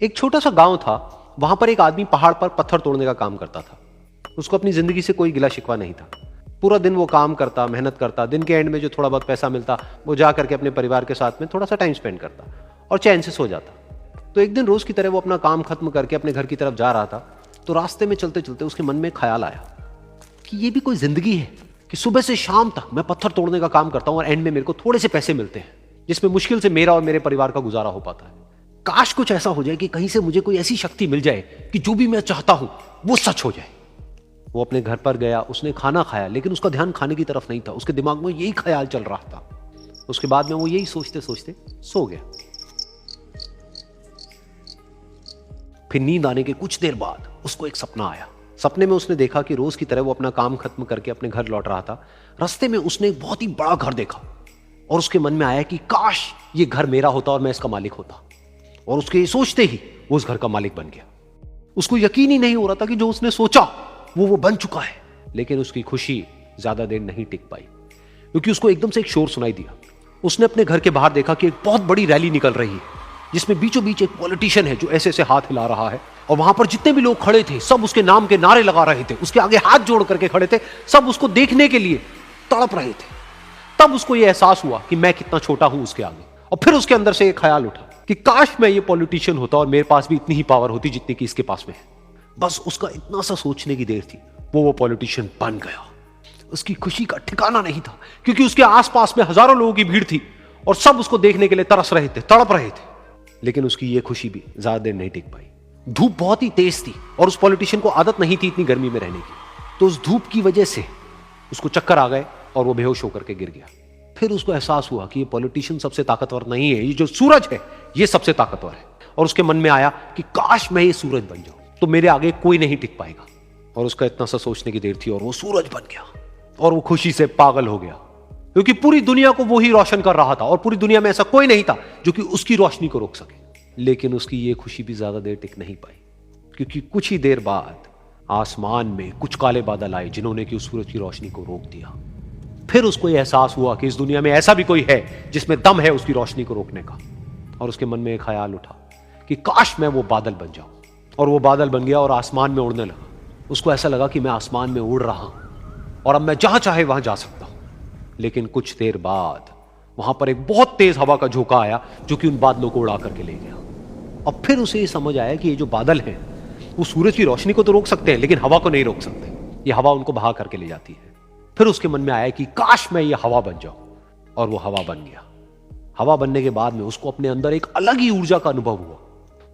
एक छोटा सा गांव था। वहां पर एक आदमी पहाड़ पर पत्थर तोड़ने का काम करता था। उसको अपनी जिंदगी से कोई गिला शिकवा नहीं था। पूरा दिन वो काम करता, मेहनत करता। दिन के एंड में जो थोड़ा बहुत पैसा मिलता वो जा करके अपने परिवार के साथ में थोड़ा सा टाइम स्पेंड करता और चैन से सो जाता। तो एक दिन रोज की तरह वो अपना काम खत्म करके अपने घर की तरफ जा रहा था। तो रास्ते में चलते चलते उसके मन में ख्याल आया कि ये भी कोई जिंदगी है कि सुबह से शाम तक मैं पत्थर तोड़ने का काम करता हूं और एंड में मेरे को थोड़े से पैसे मिलते हैं जिसमें मुश्किल से मेरा और मेरे परिवार का गुजारा हो पाता है। काश कुछ ऐसा हो जाए कि कहीं से मुझे कोई ऐसी शक्ति मिल जाए कि जो भी मैं चाहता हूं वो सच हो जाए। वो अपने घर पर गया, उसने खाना खाया, लेकिन उसका ध्यान खाने की तरफ नहीं था। उसके दिमाग में यही ख्याल चल रहा था। उसके बाद में वो यही सोचते सोचते सो गया। फिर नींद आने के कुछ देर बाद उसको एक सपना आया। सपने में उसने देखा कि रोज की तरह वो अपना काम खत्म करके अपने घर लौट रहा था। रास्ते में उसने एक बहुत ही बड़ा घर देखा और उसके मन में आया कि काश ये घर मेरा होता और मैं इसका मालिक होता। और उसके सोचते ही वो उस घर का मालिक बन गया। उसको यकीन ही नहीं हो रहा था कि जो उसने सोचा वो बन चुका है। लेकिन उसकी खुशी ज्यादा देर नहीं टिक पाई, क्योंकि उसको एकदम से एक शोर सुनाई दिया। उसने अपने घर के बाहर देखा कि एक बहुत बड़ी रैली निकल रही है जिसमें बीचों बीच एक पॉलिटिशियन है जो ऐसे ऐसे हाथ हिला रहा है। और वहां पर जितने भी लोग खड़े थे सब उसके नाम के नारे लगा रहे थे। उसके आगे हाथ जोड़ करके खड़े थे। सब उसको देखने के लिए तड़प रहे थे। तब उसको यह एहसास हुआ कि मैं कितना छोटा हूं उसके आगे। और फिर उसके अंदर से एक ख्याल उठा कि काश मैं ये पॉलिटिशियन होता और मेरे पास भी इतनी ही पावर होती जितनी कि इसके पास में है। बस उसका इतना सा सोचने की देर थी, वो पॉलिटिशियन बन गया। उसकी खुशी का ठिकाना नहीं था, क्योंकि उसके आसपास में हजारों लोगों की भीड़ थी और सब उसको देखने के लिए तरस रहे थे, तड़प रहे थे। लेकिन उसकी ये खुशी भी ज्यादा देर नहीं टिक पाई। धूप बहुत ही तेज थी और उस पॉलिटिशियन को आदत नहीं थी इतनी गर्मी में रहने की। तो उस धूप की वजह से उसको चक्कर आ गए और वो बेहोश होकर के गिर गया। फिर उसको एहसास हुआ कि ये पॉलिटिशियन सबसे ताकतवर नहीं है, ये जो सूरज है ये सबसे ताकतवर है। और उसके मन में आया कि काश मैं ये सूरज बन जाऊं तो मेरे आगे कोई नहीं टिक पाएगा। और उसका इतना सा सोचने की देर थी और वो सूरज बन गया। और वो खुशी से पागल हो गया, क्योंकि पूरी दुनिया को वो ही रोशन कर रहा था और पूरी दुनिया में ऐसा कोई नहीं था जो कि उसकी रोशनी को रोक सके। लेकिन उसकी ये खुशी भी ज्यादा देर टिक नहीं पाई, क्योंकि कुछ ही देर बाद आसमान में कुछ काले बादल आए जिन्होंने कि उस सूरज की रोशनी को रोक दिया। फिर उसको यह एहसास हुआ कि इस दुनिया में ऐसा भी कोई है जिसमें दम है उसकी रोशनी को रोकने का। और उसके मन में एक ख्याल उठा कि काश मैं वो बादल बन जाऊं। और वो बादल बन गया और आसमान में उड़ने लगा। उसको ऐसा लगा कि मैं आसमान में उड़ रहा हूं और अब मैं जहां चाहे वहां जा सकता हूं। लेकिन कुछ देर बाद वहां पर एक बहुत तेज हवा का झोंका आया जो कि उन बादलों को उड़ा करके ले गया। और फिर उसे ये समझ आया कि ये जो बादल हैं वो सूरज की रोशनी को तो रोक सकते हैं लेकिन हवा को नहीं रोक सकते। ये हवा उनको बहा करके ले जाती है। फिर उसके मन में आया कि काश मैं ये हवा बन जाऊं। और वो हवा बन गया। हवा बनने के बाद में उसको अपने अंदर एक अलग ही ऊर्जा का अनुभव हुआ।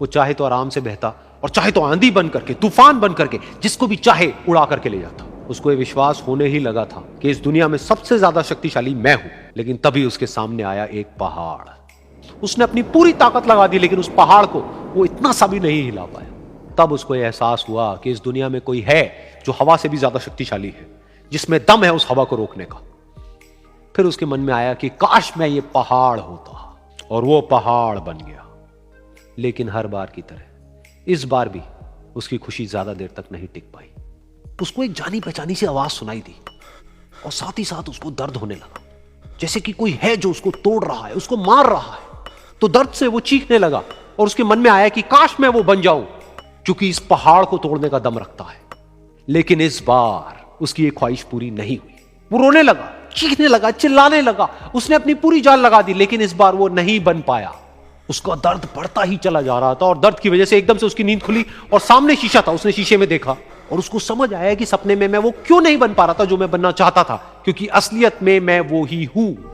वो चाहे तो आराम से बहता और चाहे तो आंधी बन करके, तूफान बन करके, जिसको भी चाहे उड़ा करके ले जाता। उसको ये विश्वास होने ही लगा था कि इस दुनिया में सबसे ज्यादा शक्तिशाली मैं हूं। लेकिन तभी उसके सामने आया एक पहाड़। उसने अपनी पूरी ताकत लगा दी लेकिन उस पहाड़ को वो इतना सा भी नहीं हिला पाया। तब उसको यह एहसास हुआ कि इस दुनिया में कोई है जो हवा से भी ज्यादा शक्तिशाली है, जिसमें दम है उस हवा को रोकने का। फिर उसके मन में आया कि काश मैं ये पहाड़ होता। और वो पहाड़ बन गया। लेकिन हर बार की तरह इस बार भी उसकी खुशी ज्यादा देर तक नहीं टिक पाई। उसको एक जानी पहचानी सी आवाज सुनाई दी और साथ ही साथ उसको दर्द होने लगा, जैसे कि कोई है जो उसको तोड़ रहा है, उसको मार रहा है। तो दर्द से वो चीखने लगा और उसके मन में आया कि काश मैं वो बन जाऊं क्योंकि इस पहाड़ को तोड़ने का दम रखता है। लेकिन इस बार उसकी एक ख्वाहिश पूरी नहीं हुई। वो रोने लगा, चीखने लगा, चिल्लाने लगा। उसने अपनी पूरी जान लगा दी लेकिन इस बार वो नहीं बन पाया। उसका दर्द बढ़ता ही चला जा रहा था और दर्द की वजह से एकदम से उसकी नींद खुली और सामने शीशा था। उसने शीशे में देखा और उसको समझ आया कि सपने में मैं वो क्यों नहीं बन पा रहा था जो मैं बनना चाहता था, क्योंकि असलियत में मैं वो ही हूं।